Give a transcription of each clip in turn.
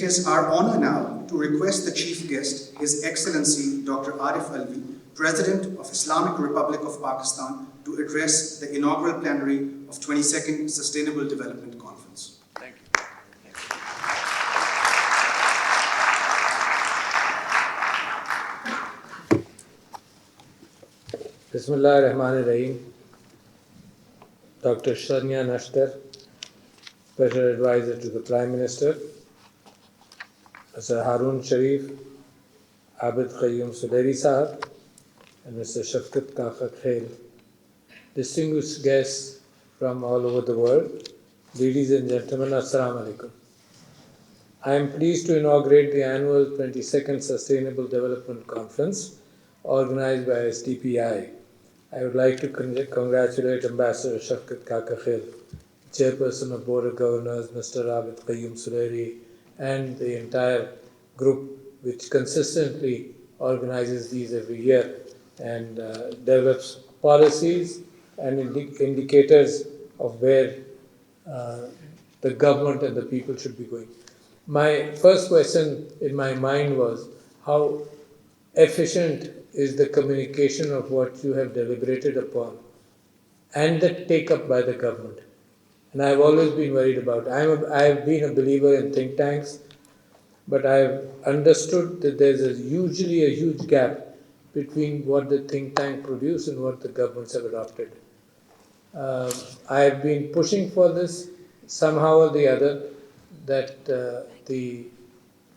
It is our honor now to request the chief guest, His Excellency Dr. Arif Alvi, President of Islamic Republic of Pakistan, to address the inaugural plenary of 22nd Sustainable Development Conference. Thank you. Bismillah ar-Rahman ar-Rahim. Dr. Shania Nashtar, Special Advisor to the Prime Minister, Mr. Harun Sharif, Abid Qayyum Sudairi Sahab, and Mr. Shafkat Kaka Khail, distinguished guests from all over the world, ladies and gentlemen, Assalamu alaikum. I am pleased to inaugurate the annual 22nd Sustainable Development Conference organized by SDPI. I would like to congratulate Ambassador Shafkat Kaka Khail, Chairperson of Board of Governors, Mr. Abid Qayyum Sudairi, and the entire group which consistently organizes these every year and develops policies and indicators of where the government and the people should be going. My first question in my mind was, how efficient is the communication of what you have deliberated upon and the take-up by the government? And I've always been worried about it. I've been a believer in think tanks, but I've understood that there's usually a huge gap between what the think tank produce and what the governments have adopted. I've been pushing for this somehow or the other, that the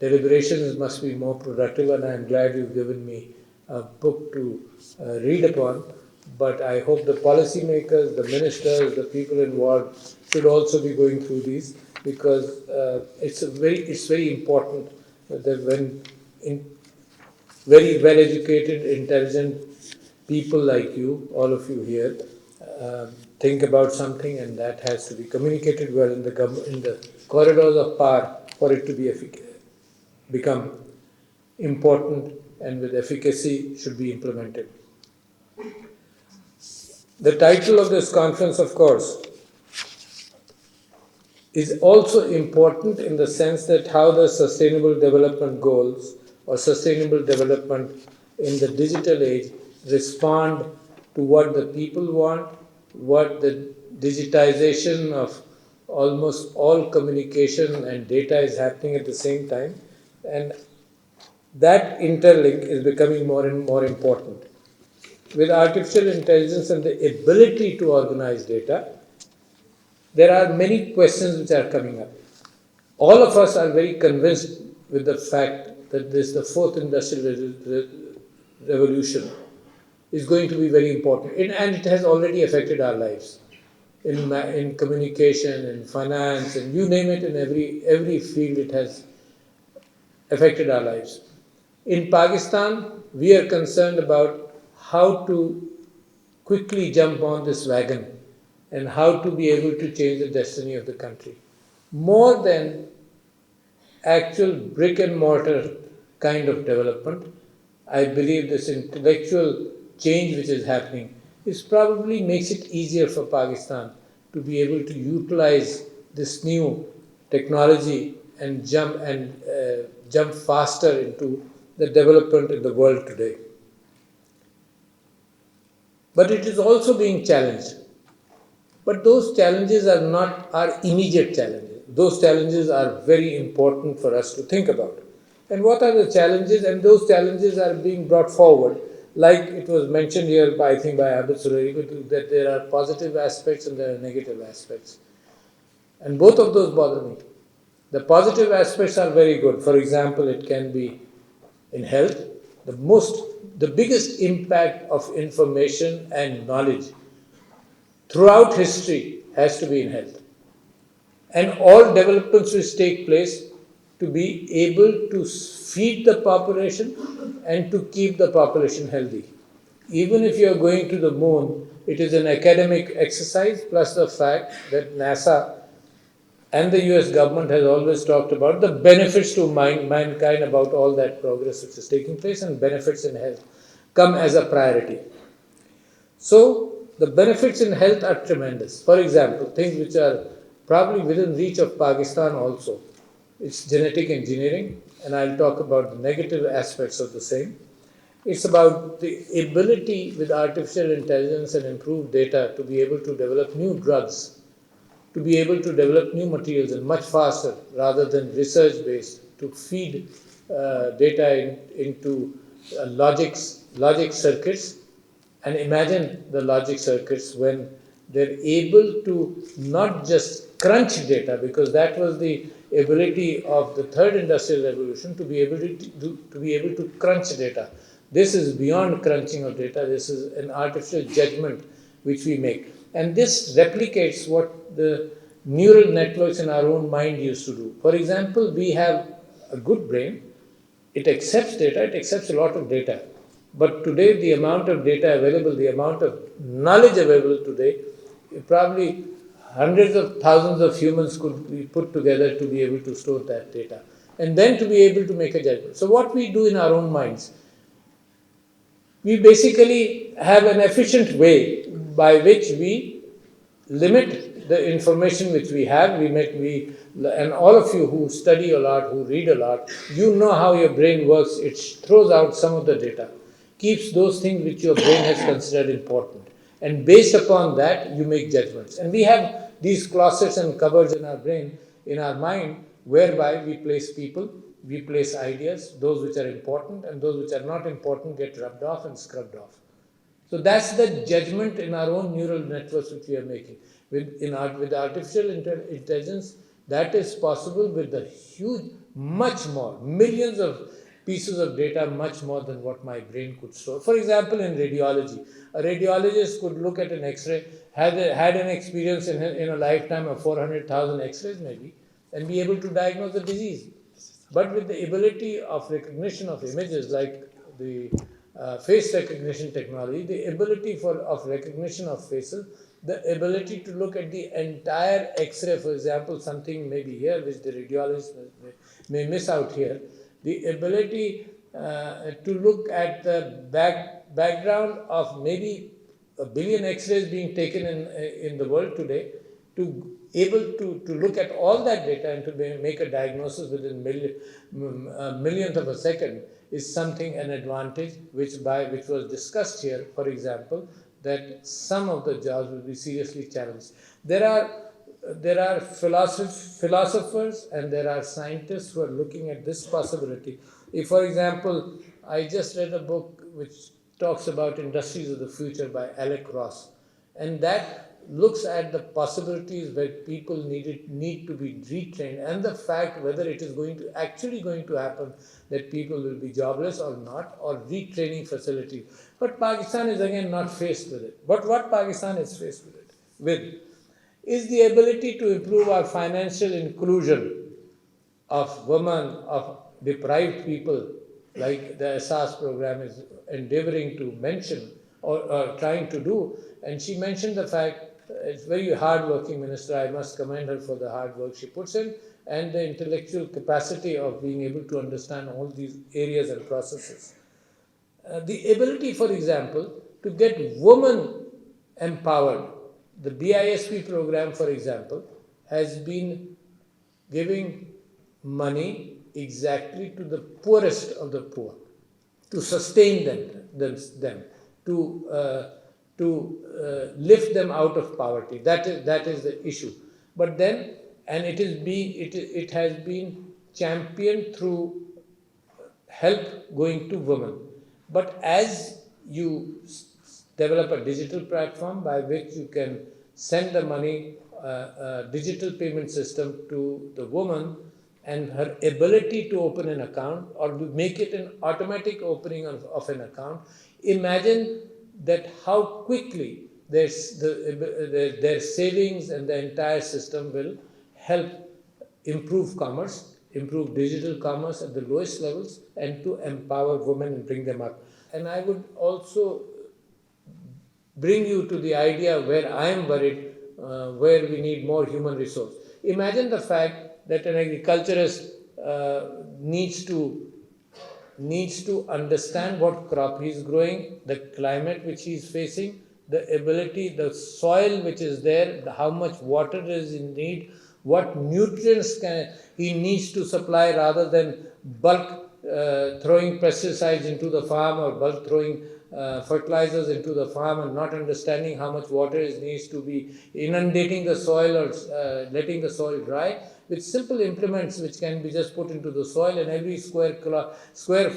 deliberations must be more productive, and I'm glad you've given me a book to read upon. But I hope the policymakers, the ministers, the people involved should also be going through these, because it's very important that when very well-educated, intelligent people like you, all of you here, think about something, and that has to be communicated well in the corridors of power for it to become important and with efficacy should be implemented. The title of this conference, of course, is also important in the sense that how the sustainable development goals or sustainable development in the digital age respond to what the people want, what the digitization of almost all communication and data is happening at the same time, and that interlink is becoming more and more important. With artificial intelligence and the ability to organize data, there are many questions which are coming up. All of us are very convinced with the fact that the fourth industrial revolution is going to be very important, and it has already affected our lives in communication, in finance, and you name it, in every field it has affected our lives. In Pakistan, we are concerned about how to quickly jump on this wagon and how to be able to change the destiny of the country. More than actual brick and mortar kind of development, I believe this intellectual change which is happening probably makes it easier for Pakistan to be able to utilize this new technology and jump faster into the development in the world today. But it is also being challenged. But those challenges are not our immediate challenges. Those challenges are very important for us to think about. And what are the challenges? And those challenges are being brought forward, like it was mentioned here by, I think, by Abid Sudairi, that there are positive aspects and there are negative aspects. And both of those bother me. The positive aspects are very good. For example, it can be in health. The biggest impact of information and knowledge throughout history has to be in health. And all developments which take place to be able to feed the population and to keep the population healthy. Even if you are going to the moon, it is an academic exercise, plus the fact that NASA and the US government has always talked about the benefits to mankind about all that progress which is taking place, and benefits in health come as a priority. So the benefits in health are tremendous. For example, things which are probably within reach of Pakistan also. It's genetic engineering, and I'll talk about the negative aspects of the same. It's about the ability with artificial intelligence and improved data to be able to develop new drugs, to be able to develop new materials and much faster rather than research based, to feed data into logic circuits. And imagine the logic circuits when they're able to not just crunch data, because that was the ability of the third industrial revolution, to be able to crunch data. This is beyond crunching of data. This is an artificial judgment which we make, and this replicates what the neural networks in our own mind used to do. For example, we have a good brain. It accepts data, it accepts a lot of data. But today, the amount of data available, the amount of knowledge available today, probably hundreds of thousands of humans could be put together to be able to store that data and then to be able to make a judgment. So, what we do in our own minds, we basically have an efficient way by which we limit the information which we have. And all of you who study a lot, who read a lot, you know how your brain works. It throws out some of the data, keeps those things which your brain has considered important, and based upon that, you make judgments. And we have these closets and cupboards in our brain, in our mind, whereby we place people, we place ideas, those which are important, and those which are not important get rubbed off and scrubbed off. So that's the judgment in our own neural networks which we are making. With artificial intelligence, that is possible with the huge, much more, millions of pieces of data, much more than what my brain could store. For example, in radiology, a radiologist could look at an X-ray, had an experience in a lifetime of 400,000 X-rays maybe, and be able to diagnose the disease. But with the ability of recognition of images, like the face recognition technology, the ability of recognition of faces, the ability to look at the entire X-ray, for example, something maybe here which the radiologist may miss out here, the ability to look at the background of maybe a billion X-rays being taken in the world today, to able to look at all that data and to make a diagnosis within millionth of a second is something, an advantage which was discussed here. For example, that some of the jobs will be seriously challenged. There are philosophers and there are scientists who are looking at this possibility. If, for example, I just read a book which talks about Industries of the Future by Alec Ross, and that looks at the possibilities where people need to be retrained, and the fact whether it is actually going to happen that people will be jobless or not, or retraining facilities. But Pakistan is again not faced with it. But what Pakistan is faced with is the ability to improve our financial inclusion of women, of deprived people, like the SAS program is endeavoring to mention or trying to do. And she mentioned the fact, it's very hard-working minister. I must commend her for the hard work she puts in and the intellectual capacity of being able to understand all these areas and processes. The ability, for example, to get women empowered. The BISP program, for example, has been giving money exactly to the poorest of the poor, to sustain them, to lift them out of poverty. That is the issue. But then, and it has been championed through help going to women. But as you develop a digital platform by which you can send the money, digital payment system to the woman, and her ability to open an account or to make it an automatic opening of an account, imagine that how quickly their savings and the entire system will help improve commerce, improve digital commerce at the lowest levels, and to empower women and bring them up. And I would also bring you to the idea where I am worried, where we need more human resource. Imagine the fact that an agriculturist needs to understand what crop he is growing, the climate which he is facing, the ability, the soil which is there, how much water is in need, what nutrients he needs to supply, rather than bulk throwing pesticides into the farm or bulk throwing fertilizers into the farm and not understanding how much water needs to be inundating the soil or letting the soil dry. With simple implements which can be just put into the soil, and every square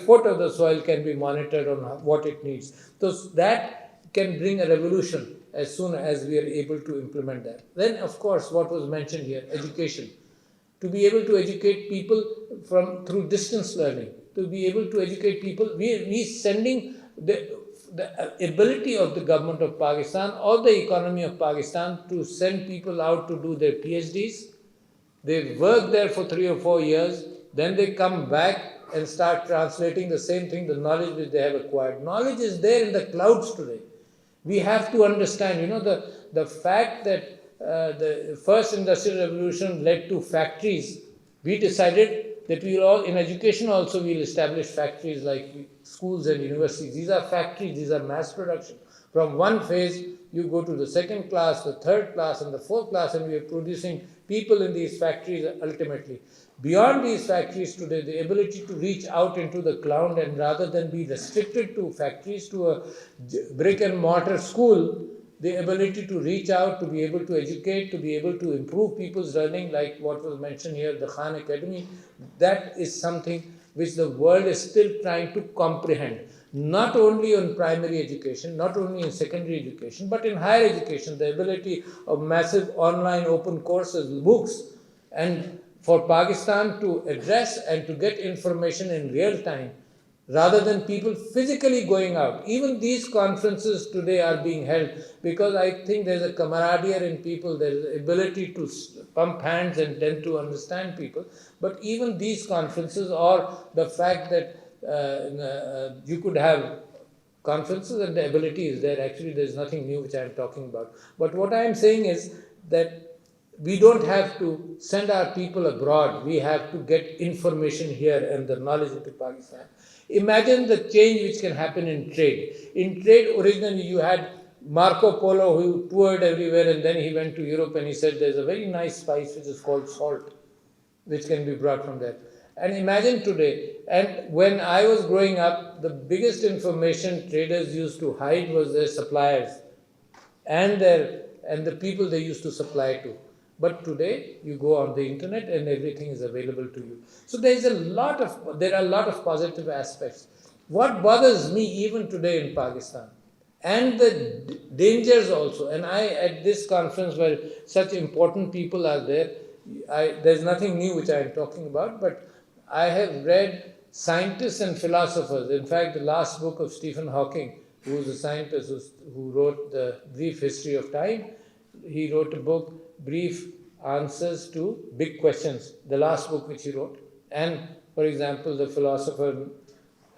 foot of the soil can be monitored on what it needs. So that can bring a revolution as soon as we are able to implement that. Then, of course, what was mentioned here, education. To be able to educate people through distance learning, to be able to educate people, we sending the ability of the government of Pakistan or the economy of Pakistan to send people out to do their PhDs. They work there for 3 or 4 years, then they come back and start translating the same thing, the knowledge which they have acquired. Knowledge is there in the clouds today. We have to understand, the fact that the first industrial revolution led to factories. We decided that we will all, in education also, we will establish factories like schools and universities. These are factories, these are mass production. From one phase, you go to the second class, the third class, and the fourth class, and we are producing people in these factories ultimately. Beyond these factories today, the ability to reach out into the cloud, and rather than be restricted to factories, to a brick and mortar school, the ability to reach out, to be able to educate, to be able to improve people's learning, like what was mentioned here, the Khan Academy, that is something which the world is still trying to comprehend. Not only on primary education, not only in secondary education, but in higher education, the ability of massive online open courses, books, and for Pakistan to address and to get information in real time, rather than people physically going out. Even these conferences today are being held because I think there's a camaraderie in people, there's an ability to pump hands and tend to understand people. But even these conferences, or the fact that you could have conferences and the ability is there. Actually, there's nothing new which I'm talking about. But what I'm saying is that we don't have to send our people abroad. We have to get information here and the knowledge into Pakistan. Imagine the change which can happen in trade. In trade, originally you had Marco Polo, who toured everywhere, and then he went to Europe and he said there's a very nice spice which is called salt, which can be brought from there. And imagine today, and when I was growing up, the biggest information traders used to hide was their suppliers and the people they used to supply to. But today, you go on the internet and everything is available to you. So there are a lot of positive aspects. What bothers me even today in Pakistan, and the dangers also, and at this conference where such important people are there, there's nothing new which I am talking about, but I have read scientists and philosophers. In fact, the last book of Stephen Hawking, who was a scientist who wrote The Brief History of Time, he wrote a book, Brief Answers to Big Questions, the last book which he wrote. And, for example, the philosopher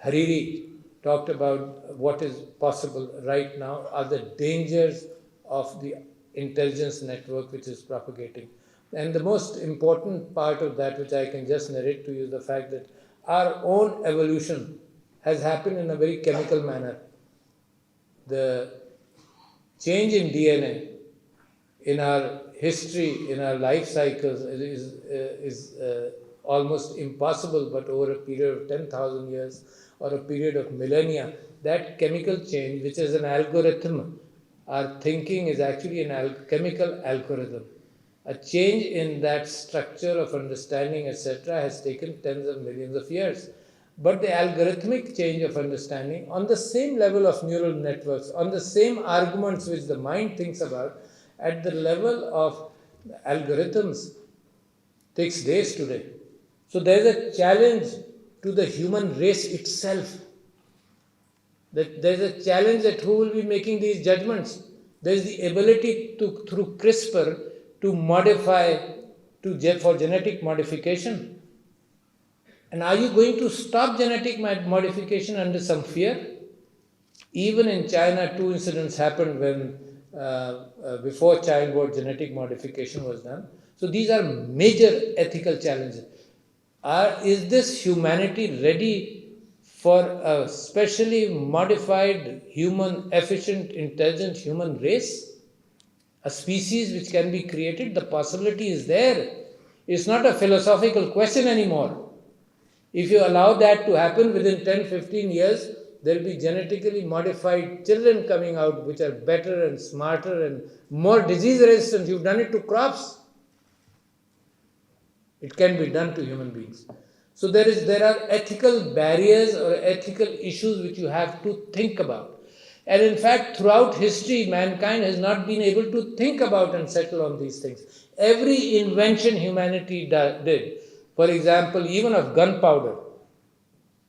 Hariri talked about what is possible right now are the dangers of the intelligence network which is propagating. And the most important part of that, which I can just narrate to you, is the fact that our own evolution has happened in a very chemical manner. The change in DNA in our history, in our life cycles, is almost impossible, but over a period of 10,000 years or a period of millennia, that chemical change, which is an algorithm, our thinking is actually a chemical algorithm. A change in that structure of understanding, etc., has taken tens of millions of years. But the algorithmic change of understanding on the same level of neural networks, on the same arguments which the mind thinks about, at the level of algorithms, takes days today. So there is a challenge to the human race itself. That there is a challenge that who will be making these judgments. There is the ability to, through CRISPR, to modify for genetic modification. And are you going to stop genetic modification under some fear? Even in China, 2 incidents happened when before childbirth genetic modification was done. So these are major ethical challenges. Is this humanity ready for a specially modified, human, efficient, intelligent human race? A species which can be created, the possibility is there. It's not a philosophical question anymore. If you allow that to happen within 10, 15 years, there will be genetically modified children coming out which are better and smarter and more disease resistant. You've done it to crops. It can be done to human beings. So there are ethical barriers or ethical issues which you have to think about. And in fact, throughout history, mankind has not been able to think about and settle on these things. Every invention humanity did, for example, even of gunpowder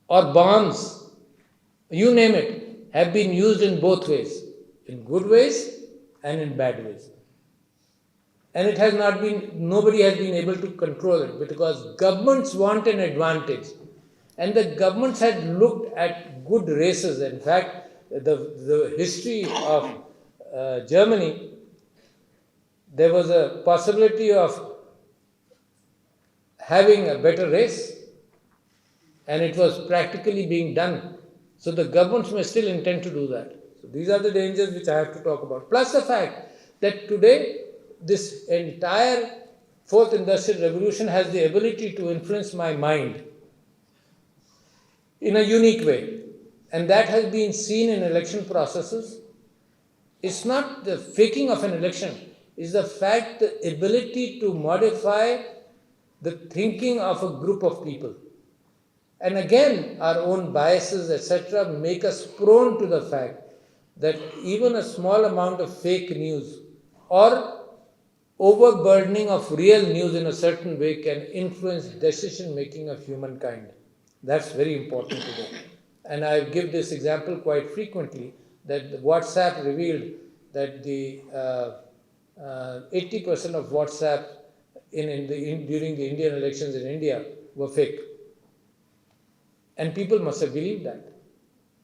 or bombs, you name it, have been used in both ways, in good ways and in bad ways. And it has not been, nobody has been able to control it because governments want an advantage. And the governments had looked at good races. In fact, the history of Germany, there was a possibility of having a better race, and it was practically being done. So the governments may still intend to do that. So these are the dangers which I have to talk about. Plus the fact that today, this entire fourth industrial revolution has the ability to influence my mind in a unique way. And that has been seen in election processes. It's not the faking of an election, it's the fact, the ability to modify the thinking of a group of people. And again, our own biases, etc., make us prone to the fact that even a small amount of fake news or overburdening of real news in a certain way can influence decision making of humankind. That's very important today. And I give this example quite frequently, that WhatsApp revealed that the 80% of WhatsApp during the Indian elections in India were fake. And people must have believed that.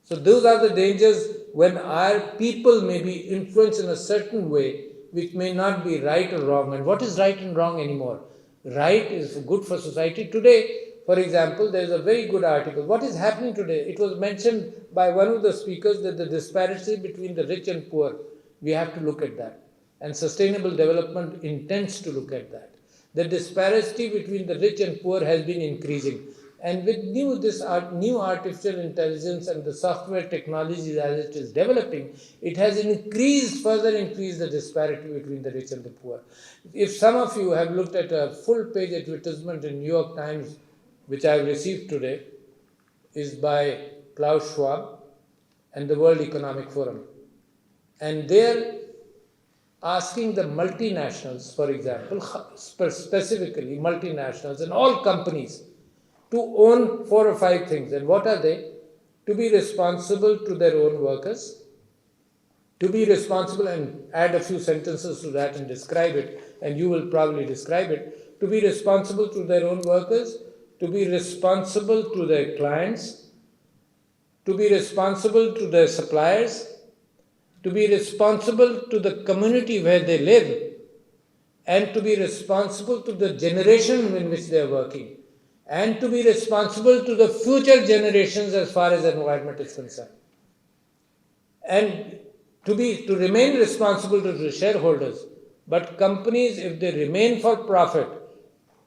So those are the dangers when our people may be influenced in a certain way which may not be right or wrong. And what is right and wrong anymore? Right is good for society. Today, for example, there is a very good article. What is happening today? It was mentioned by one of the speakers that the disparity between the rich and poor, we have to look at that. And sustainable development intends to look at that. The disparity between the rich and poor has been increasing. And with new artificial intelligence and the software technologies as it is developing, it has further increased the disparity between the rich and the poor. If some of you have looked at a full-page advertisement in New York Times, which I have received today, is by Klaus Schwab and the World Economic Forum. And they're asking the multinationals, for example, specifically multinationals and all companies, to own 4 or 5 things. And what are they? To be responsible to their own workers, to be responsible, and add a few sentences to that and describe it, and you will probably describe it, to be responsible to their own workers, to be responsible to their clients, to be responsible to their suppliers, to be responsible to the community where they live, and to be responsible to the generation in which they are working, and to be responsible to the future generations as far as the environment is concerned. And to remain responsible to the shareholders. But companies, if they remain for profit,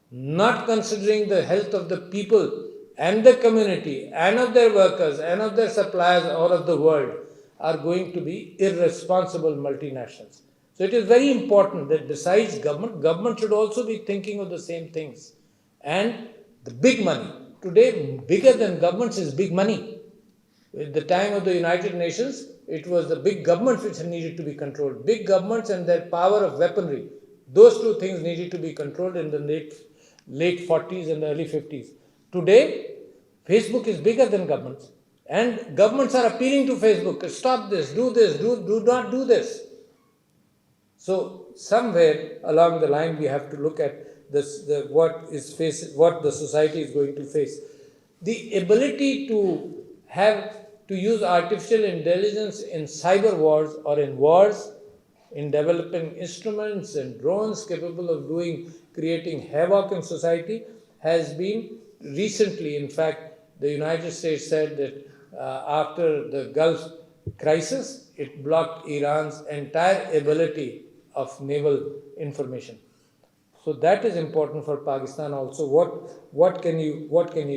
not considering the health of the people and the community and of their workers and of their suppliers or of the world, are going to be irresponsible multinationals. So it is very important that besides government should also be thinking of the same things. And the big money, today bigger than governments is big money. At the time of the United Nations, it was the big governments which needed to be controlled. Big governments and their power of weaponry, those two things needed to be controlled in the late 40s and early 50s. Today, Facebook is bigger than governments. And governments are appealing to Facebook, stop this, do not do this. So somewhere along the line we have to look at what the society is going to face. The ability to use artificial intelligence in cyber wars or in wars, in developing instruments and drones capable of creating havoc in society, has been recently, in fact, the United States said that after the Gulf crisis, it blocked Iran's entire ability of naval information. So that is important for Pakistan also. What can you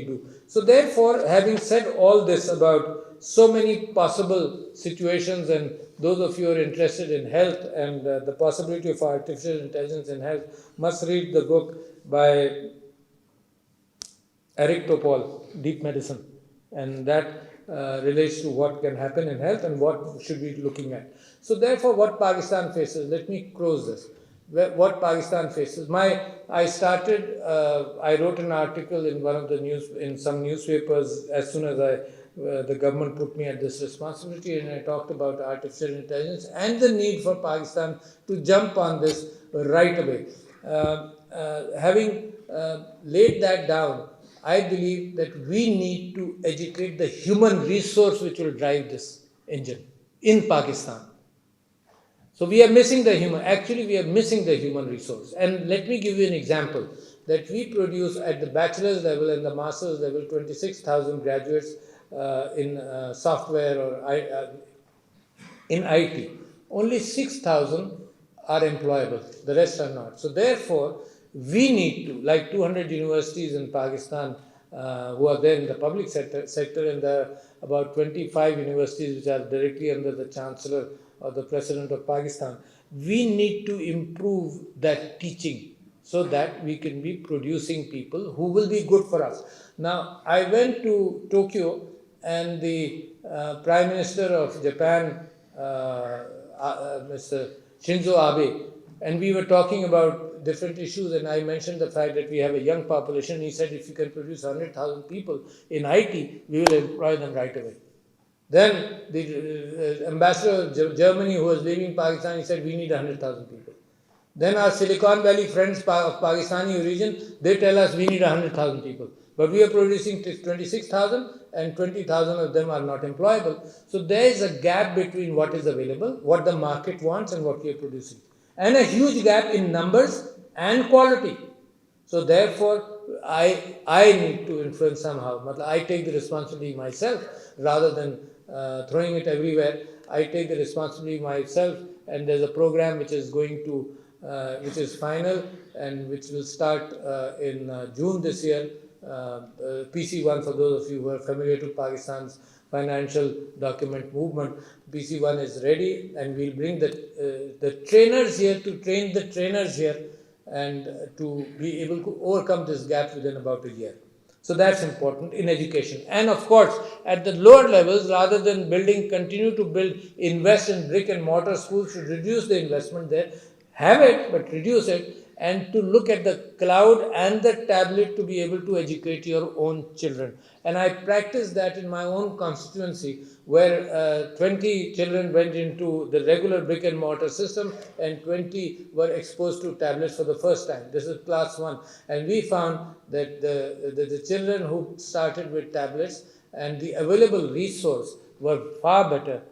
do? So therefore, having said all this about so many possible situations, and those of you who are interested in health and the possibility of artificial intelligence in health must read the book by Eric Topol, Deep Medicine, and that relates to what can happen in health and what should we be looking at. So therefore, what Pakistan faces, let me close this. What Pakistan faces, I wrote an article in in some newspapers as soon as the government put me at this responsibility, and I talked about artificial intelligence and the need for Pakistan to jump on this right away. Having laid that down, I believe that we need to educate the human resource which will drive this engine in Pakistan. So we are missing we are missing the human resource. And let me give you an example that we produce at the bachelor's level and the master's level 26,000 graduates in software or in IT. Only 6,000 are employable, the rest are not. So therefore, we need to, like 200 universities in Pakistan who are there in the public sector, and there are about 25 universities which are directly under the Chancellor or the President of Pakistan. We need to improve that teaching so that we can be producing people who will be good for us. Now, I went to Tokyo, and the Prime Minister of Japan, Mr. Shinzo Abe, and we were talking about different issues, and I mentioned the fact that we have a young population. He said if you can produce 100,000 people in IT, we will employ them right away. Then the ambassador of Germany, who was leaving Pakistan, he said we need 100,000 people. Then our Silicon Valley friends of Pakistani origin, they tell us we need 100,000 people. But we are producing 26,000 and 20,000 of them are not employable. So there is a gap between what is available, what the market wants, and what we are producing. And a huge gap in numbers and quality. So therefore, I need to influence somehow. I take the responsibility myself rather than throwing it everywhere. I take the responsibility myself, and there's a program which is which is final and which will start in June this year. PC1, for those of you who are familiar to Pakistan's financial document movement, PC1 is ready, and we'll bring the trainers here to train the trainers here and to be able to overcome this gap within about a year. So that's important in education. And of course, at the lower levels, rather than continue to build, invest in brick and mortar schools, to reduce the investment there, have it, but reduce it, and to look at the cloud and the tablet to be able to educate your own children. And I practiced that in my own constituency, where 20 children went into the regular brick and mortar system and 20 were exposed to tablets for the first time. This is class 1. And we found that the children who started with tablets and the available resource were far better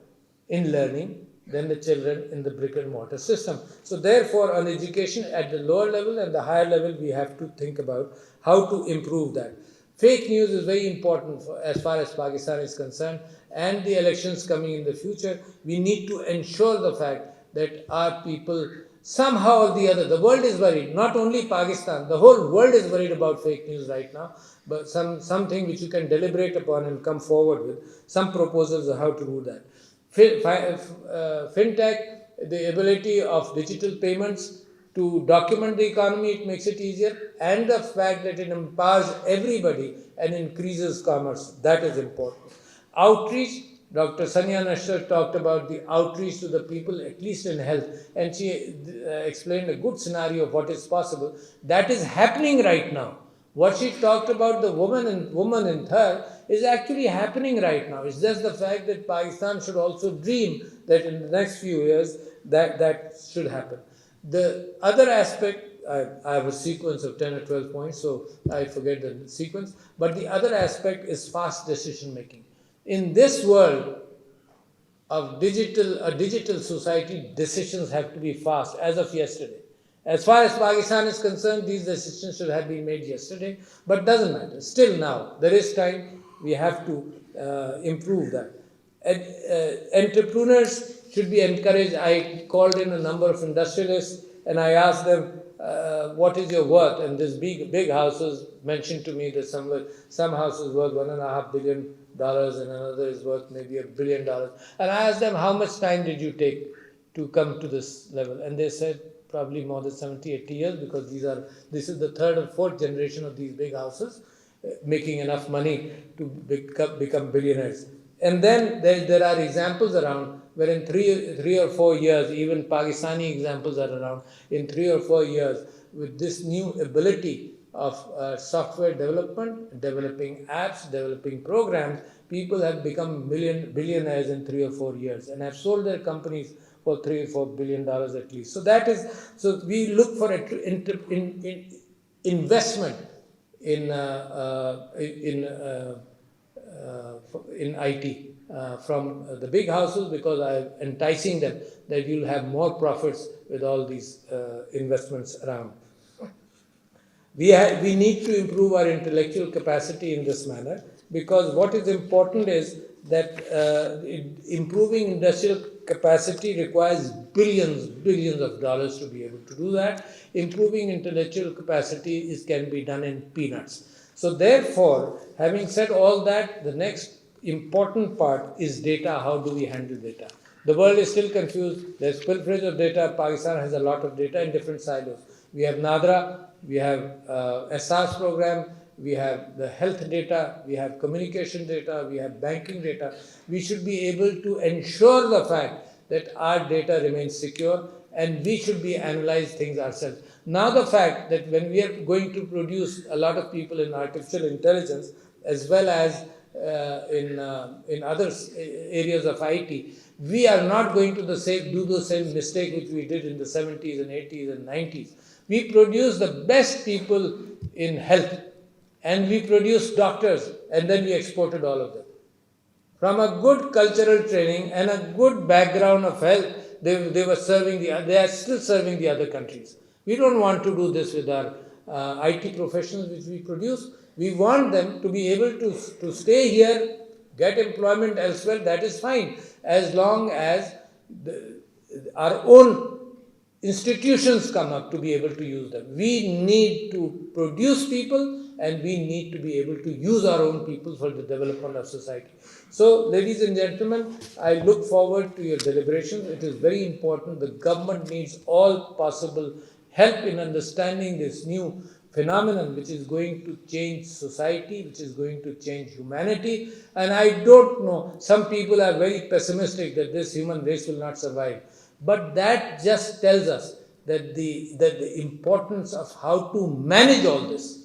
in learning than the children in the brick and mortar system. So therefore, on education at the lower level and the higher level, we have to think about how to improve that. Fake news is very important as far as Pakistan is concerned, and the elections coming in the future. We need to ensure the fact that our people, somehow or the other, the world is worried, not only Pakistan, the whole world is worried about fake news right now, but something which you can deliberate upon and come forward with, some proposals on how to do that. Fintech, the ability of digital payments to document the economy, it makes it easier, and the fact that it empowers everybody and increases commerce, that is important. Outreach, Dr. Sanya Nashar talked about the outreach to the people, at least in health, and she explained a good scenario of what is possible. That is happening right now. What she talked about, the woman in her, is actually happening right now. It's just the fact that Pakistan should also dream that in the next few years that should happen. The other aspect, I have a sequence of 10 or 12 points, so I forget the sequence, but the other aspect is fast decision making. In this world of a digital society, decisions have to be fast, as of yesterday. As far as Pakistan is concerned, these decisions should have been made yesterday, but doesn't matter. Still now, there is time, we have to improve that. Entrepreneurs should be encouraged. I called in a number of industrialists and I asked them, what is your worth? And this big houses mentioned to me that some house is worth $1.5 billion and another is worth maybe $1 billion. And I asked them, how much time did you take to come to this level? And they said probably more than 70, 80 years, because this is the third or fourth generation of these big houses making enough money to become billionaires. And then there are examples around where in three or 4 years, even Pakistani examples are around, in 3 or 4 years, with this new ability of software development, developing apps, developing programs, people have become billionaires in 3 or 4 years and have sold their companies for $3 or $4 billion at least. So we look for investment in IT from the big houses, because I'm enticing them that you'll have more profits with all these investments around. We need to improve our intellectual capacity in this manner, because what is important is that improving industrial capacity requires billions of dollars to be able to do that. Improving intellectual capacity can be done in peanuts. So therefore, having said all that, the next important part is data. How do we handle data? The world is still confused. There's pilferage of data. Pakistan has a lot of data in different silos. We have NADRA, we have SARS program, we have the health data, we have communication data, we have banking data. We should be able to ensure the fact that our data remains secure, and we should be analyze things ourselves. Now the fact that when we are going to produce a lot of people in artificial intelligence, as well as in other areas of IT, we are not going to do the same mistake which we did in the 70s and 80s and 90s. We produce the best people in health, and we produce doctors, and then we exported all of them. From a good cultural training and a good background of health, they are still serving the other countries. We don't want to do this with our IT professionals which we produce. We want them to be able to stay here, get employment elsewhere. That is fine, as long as our own institutions come up to be able to use them. We need to produce people, and we need to be able to use our own people for the development of society. So, ladies and gentlemen, I look forward to your deliberations. It is very important. The government needs all possible help in understanding this new phenomenon which is going to change society, which is going to change humanity. And I don't know, some people are very pessimistic that this human race will not survive. But that just tells us that the importance of how to manage all this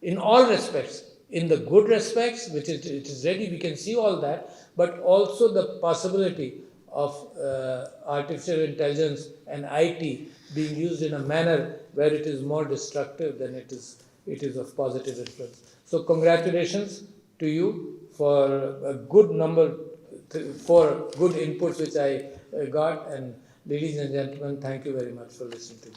in all respects, in the good respects, which it is ready, we can see all that, but also the possibility of artificial intelligence and IT being used in a manner where it is more destructive than it is of positive influence. So congratulations to you for a good number, for good inputs which I got, and ladies and gentlemen, thank you very much for listening to me.